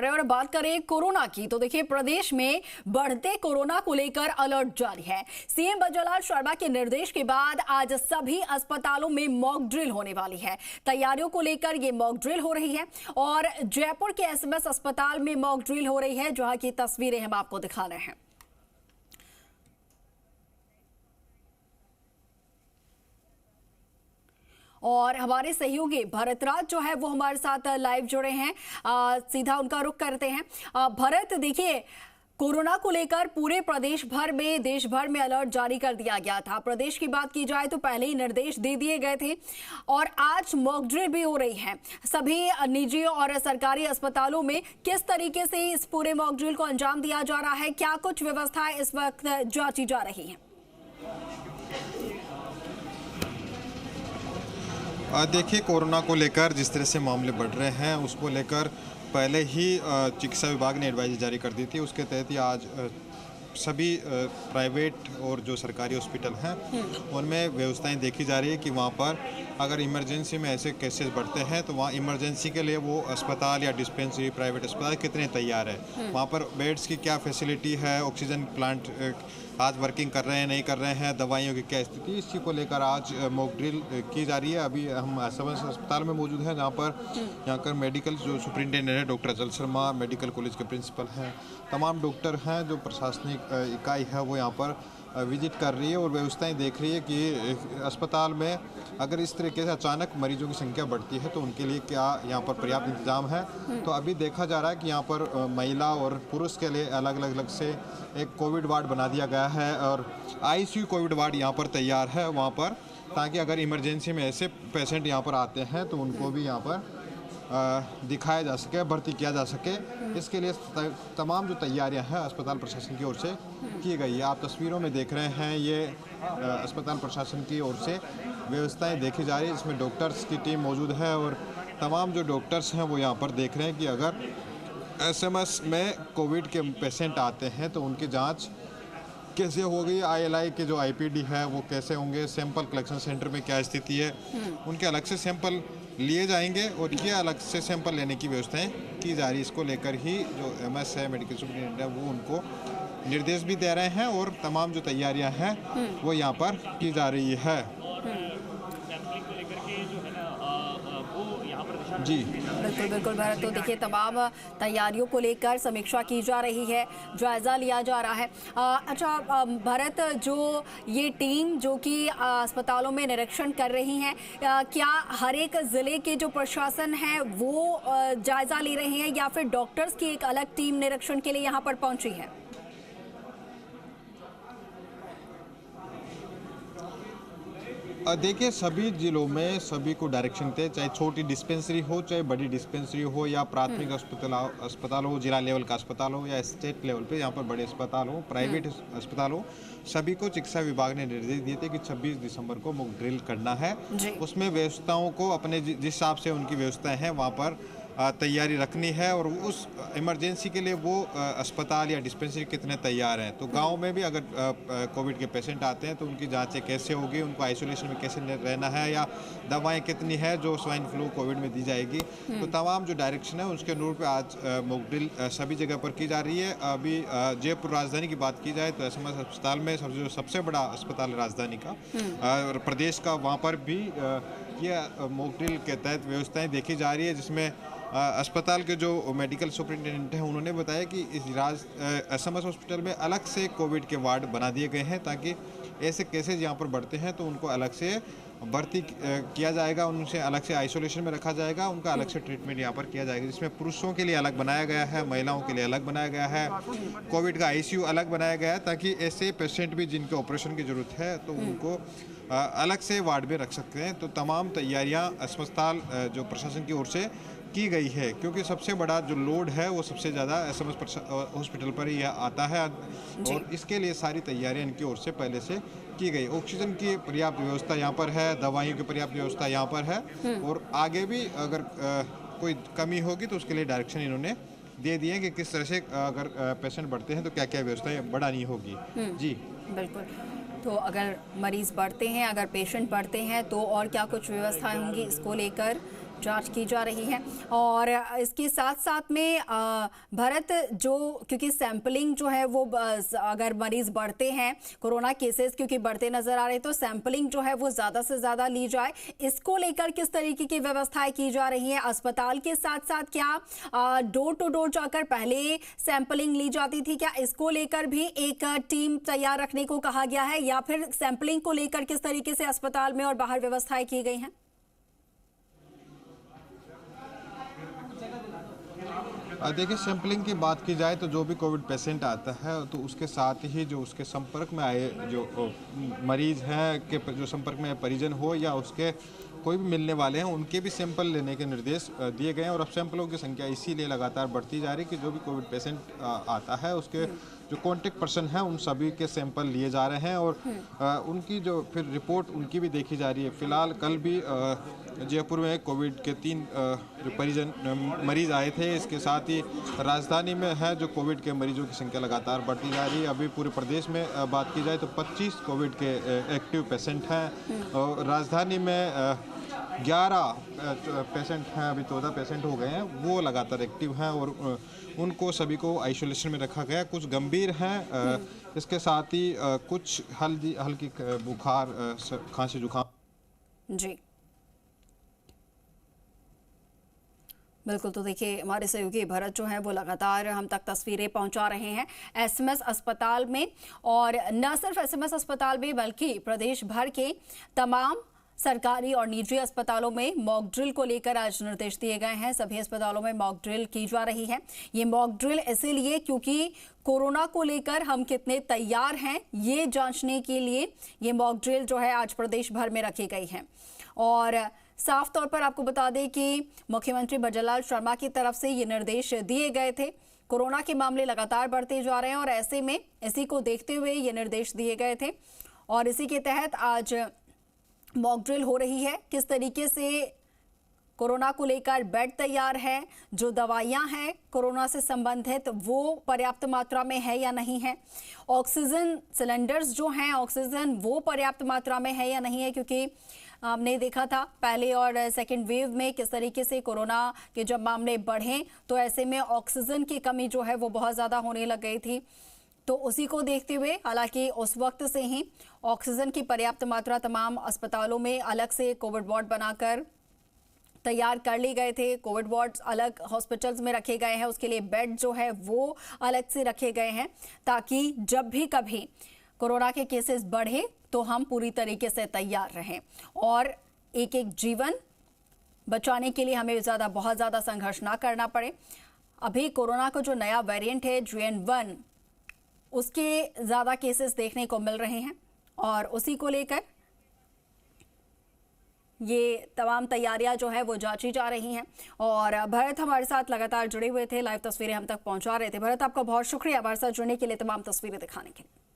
और बात करें कोरोना की तो देखिए प्रदेश में बढ़ते कोरोना को लेकर अलर्ट जारी है। सीएम बजरलाल शर्मा के निर्देश के बाद आज सभी अस्पतालों में मॉक ड्रिल होने वाली है। तैयारियों को लेकर ये मॉक ड्रिल हो रही है और जयपुर के एसएमएस अस्पताल में मॉक ड्रिल हो रही है, जहां की तस्वीरें हम आपको दिखा रहे हैं। और हमारे सहयोगी भरतराज जो है वो हमारे साथ लाइव जुड़े हैं, सीधा उनका रुख करते हैं। भरत, देखिए कोरोना को लेकर पूरे प्रदेश भर में, देश भर में अलर्ट जारी कर दिया गया था। प्रदेश की बात की जाए तो पहले ही निर्देश दे दिए गए थे और आज मॉक ड्रिल भी हो रही है सभी निजी और सरकारी अस्पतालों में। किस तरीके से इस पूरे मॉक ड्रिल को अंजाम दिया जा रहा है, क्या कुछ व्यवस्थाएं इस वक्त जांची जा रही हैं? देखिए, कोरोना को लेकर जिस तरह से मामले बढ़ रहे हैं उसको लेकर पहले ही चिकित्सा विभाग ने एडवाइजरी जारी कर दी थी। उसके तहत ही आज सभी प्राइवेट और जो सरकारी हॉस्पिटल हैं उनमें व्यवस्थाएं देखी जा रही है कि वहाँ पर अगर इमरजेंसी में ऐसे केसेस बढ़ते हैं तो वहाँ इमरजेंसी के लिए वो अस्पताल या डिस्पेंसरी प्राइवेट अस्पताल कितने तैयार है, वहाँ पर बेड्स की क्या फैसिलिटी है, ऑक्सीजन प्लांट आज वर्किंग कर रहे हैं नहीं कर रहे हैं, दवाइयों की क्या स्थिति, इसी को लेकर आज मॉक ड्रिल की जा रही है। अभी हम एसएमएस अस्पताल में मौजूद हैं जहाँ पर यहाँ कर मेडिकल जो सुपरिटेंडेंट है डॉक्टर अचल शर्मा, मेडिकल कॉलेज के प्रिंसिपल हैं, तमाम डॉक्टर हैं, जो प्रशासनिक इकाई है वो यहाँ पर विजिट कर रही है और व्यवस्थाएं देख रही है कि अस्पताल में अगर इस तरीके से अचानक मरीजों की संख्या बढ़ती है तो उनके लिए क्या यहाँ पर पर्याप्त इंतजाम है। तो अभी देखा जा रहा है कि यहाँ पर महिला और पुरुष के लिए अलग अलग से एक कोविड वार्ड बना दिया गया है और आईसीयू कोविड वार्ड यहाँ पर तैयार है वहाँ पर, ताकि अगर इमरजेंसी में ऐसे पेशेंट यहाँ पर आते हैं तो उनको भी यहाँ पर दिखाया जा सके, भर्ती किया जा सके। इसके लिए तमाम जो तैयारियां हैं अस्पताल प्रशासन की ओर से की गई है। आप तस्वीरों में देख रहे हैं, ये अस्पताल प्रशासन की ओर से व्यवस्थाएं देखी जा रही है, जिसमें डॉक्टर्स की टीम मौजूद है और तमाम जो डॉक्टर्स हैं वो यहाँ पर देख रहे हैं कि अगर एसएमएस में कोविड के पेशेंट आते हैं तो उनकी जाँच कैसे होगी, आईएलआई के जो आईपीडी है वो कैसे होंगे, सैंपल कलेक्शन सेंटर में क्या स्थिति है, उनके अलग से सैंपल लिए जाएंगे और ये अलग से सैंपल लेने की व्यवस्थाएं की जा रही है। इसको लेकर ही जो एमएस है, मेडिकल सुपरिटेंडेंट है, वो उनको निर्देश भी दे रहे हैं और तमाम जो तैयारियां हैं वो यहाँ पर की जा रही है। जी बिल्कुल बिल्कुल भरत, तो देखिए तमाम तैयारियों को लेकर समीक्षा की जा रही है, जायजा लिया जा रहा है। अच्छा भरत, जो ये टीम जो कि अस्पतालों में निरीक्षण कर रही हैं, क्या हर एक जिले के जो प्रशासन है वो जायजा ले रहे हैं या फिर डॉक्टर्स की एक अलग टीम निरीक्षण के लिए यहाँ पर पहुंची है? देखिए, सभी जिलों में सभी को डायरेक्शन थे, चाहे छोटी डिस्पेंसरी हो चाहे बड़ी डिस्पेंसरी हो या प्राथमिक अस्पताल हो, जिला लेवल का अस्पताल हो या स्टेट लेवल पे यहाँ पर बड़े अस्पताल हो, प्राइवेट अस्पताल हो, सभी को चिकित्सा विभाग ने निर्देश दिए थे कि 26 दिसंबर को मॉक ड्रिल करना है। उसमें व्यवस्थाओं को अपने जिस हिसाब से उनकी व्यवस्थाएं हैं वहाँ पर तैयारी रखनी है और उस इमरजेंसी के लिए वो अस्पताल या डिस्पेंसरी कितने तैयार हैं। तो गांव में भी अगर कोविड के पेशेंट आते हैं तो उनकी जांचें कैसे होगी, उनको आइसोलेशन में कैसे रहना है या दवाएं कितनी है जो स्वाइन फ्लू कोविड में दी जाएगी। तो तमाम जो डायरेक्शन है उसके अनुरूप आज मॉक ड्रिल सभी जगह पर की जा रही है। अभी जयपुर राजधानी की बात की जाए तो एसएमएस अस्पताल में सबसे बड़ा अस्पताल राजधानी का और प्रदेश का, वहाँ पर भी ये मॉक ड्रिल के तहत व्यवस्थाएं देखी जा रही है, जिसमें अस्पताल के जो मेडिकल सुपरिटेंडेंट हैं उन्होंने बताया कि इस एसएमएस हॉस्पिटल में अलग से कोविड के वार्ड बना दिए गए हैं, ताकि ऐसे केसेज यहाँ पर बढ़ते हैं तो उनको अलग से भर्ती किया जाएगा, उनसे अलग से आइसोलेशन में रखा जाएगा, उनका अलग से ट्रीटमेंट यहाँ पर किया जाएगा, जिसमें पुरुषों के लिए अलग बनाया गया है, महिलाओं के लिए अलग बनाया गया है, कोविड का आईसीयू अलग बनाया गया है, ताकि ऐसे पेशेंट भी जिनके ऑपरेशन की ज़रूरत है तो उनको अलग से वार्ड में रख सकते हैं। तो तमाम तैयारियाँ अस्पताल जो प्रशासन की ओर से की गई है, क्योंकि सबसे बड़ा जो लोड है वो सबसे ज़्यादा एसएमएस हॉस्पिटल पर ही आता है और इसके लिए सारी तैयारियां इनकी ओर से पहले से की गई। ऑक्सीजन की पर्याप्त व्यवस्था यहाँ पर है, दवाइयों की पर्याप्त व्यवस्था यहाँ पर है और आगे भी अगर कोई कमी होगी तो उसके लिए डायरेक्शन इन्होंने दे दिए कि किस तरह से अगर पेशेंट बढ़ते हैं तो क्या क्या व्यवस्थाएं बढ़ानी होगी। जी बिल्कुल, तो अगर मरीज बढ़ते हैं, अगर पेशेंट बढ़ते हैं तो और क्या कुछ व्यवस्थाएं होंगी, इसको लेकर जांच की जा रही है। और इसके साथ साथ में भरत, जो क्योंकि सैंपलिंग जो है वो अगर मरीज बढ़ते हैं, कोरोना केसेस क्योंकि बढ़ते नजर आ रहे हैं, तो सैंपलिंग जो है वो ज़्यादा से ज़्यादा ली जाए, इसको लेकर किस तरीके की व्यवस्थाएं की जा रही हैं? अस्पताल के साथ साथ क्या डोर टू डोर जाकर पहले सैंपलिंग ली जाती थी, क्या इसको लेकर भी एक टीम तैयार रखने को कहा गया है, या फिर सैंपलिंग को लेकर किस तरीके से अस्पताल में और बाहर व्यवस्थाएं की गई हैं? देखिए, सैंपलिंग की बात की जाए तो जो भी कोविड पेशेंट आता है तो उसके साथ ही जो उसके संपर्क में आए जो मरीज हैं के जो संपर्क में परिजन हो या उसके कोई भी मिलने वाले हैं, उनके भी सैंपल लेने के निर्देश दिए गए हैं। और अब सैंपलों की संख्या इसीलिए लगातार बढ़ती जा रही है कि जो भी कोविड पेशेंट आता है उसके जो कॉन्टेक्ट पर्सन हैं उन सभी के सैंपल लिए जा रहे हैं और उनकी जो फिर रिपोर्ट उनकी भी देखी जा रही है। फिलहाल कल भी जयपुर में कोविड के 3 जो परिजन मरीज आए थे। इसके साथ ही राजधानी में है जो कोविड के मरीजों की संख्या लगातार बढ़ती जा रही है। अभी पूरे प्रदेश में बात की जाए तो 25 कोविड के एक्टिव पेशेंट हैं और राजधानी में 11 पेशेंट हैं, अभी 14 पेशेंट हो गए हैं, वो लगातार एक्टिव हैं और उनको सभी को आइसोलेशन में रखा गया। कुछ गंभीर हैं, इसके साथ ही कुछ हल्की बुखार, खांसी, जुकाम। जी बिल्कुल, तो देखिए हमारे सहयोगी भरत जो है वो लगातार हम तक तस्वीरें पहुंचा रहे हैं एसएमएस अस्पताल में, और न सिर्फ एसएमएस अस्पताल में बल्कि प्रदेश भर के तमाम सरकारी और निजी अस्पतालों में मॉक ड्रिल को लेकर आज निर्देश दिए गए हैं। सभी अस्पतालों में मॉक ड्रिल की जा रही है। ये मॉक ड्रिल इसीलिए क्योंकि कोरोना को लेकर हम कितने तैयार हैं ये जांचने के लिए ये मॉक ड्रिल जो है आज प्रदेश भर में रखी गई है। और साफ तौर पर आपको बता दें कि मुख्यमंत्री भजनलाल शर्मा की तरफ से ये निर्देश दिए गए थे। कोरोना के मामले लगातार बढ़ते जा रहे हैं और ऐसे में इसी को देखते हुए ये निर्देश दिए गए थे और इसी के तहत आज मॉक ड्रिल हो रही है। किस तरीके से कोरोना को लेकर बेड तैयार है, जो दवाइयां हैं कोरोना से संबंधित वो पर्याप्त मात्रा में है या नहीं है, ऑक्सीजन सिलेंडर्स जो हैं ऑक्सीजन वो पर्याप्त मात्रा में है या नहीं है, क्योंकि हमने देखा था पहले और सेकेंड वेव में किस तरीके से कोरोना के जब मामले बढ़े तो ऐसे में ऑक्सीजन की कमी जो है वो बहुत ज़्यादा होने लग गई थी। तो उसी को देखते हुए हालांकि उस वक्त से ही ऑक्सीजन की पर्याप्त मात्रा तमाम अस्पतालों में अलग से कोविड वार्ड बनाकर तैयार कर लिए गए थे। कोविड वार्ड्स अलग हॉस्पिटल्स में रखे गए हैं, उसके लिए बेड जो है वो अलग से रखे गए हैं ताकि जब भी कभी कोरोना के केसेस बढ़े तो हम पूरी तरीके से तैयार रहें और एक एक जीवन बचाने के लिए हमें बहुत ज़्यादा संघर्ष ना करना पड़े। अभी कोरोना का जो नया वेरिएंट है JN.1 उसके ज़्यादा केसेस देखने को मिल रहे हैं और उसी को लेकर ये तमाम तैयारियां जो है वो जांची जा रही हैं। और भरत हमारे साथ लगातार जुड़े हुए थे, लाइव तस्वीरें हम तक पहुंचा रहे थे। भरत, आपका बहुत शुक्रिया हमारे साथ जुड़ने के लिए, तमाम तस्वीरें दिखाने के लिए।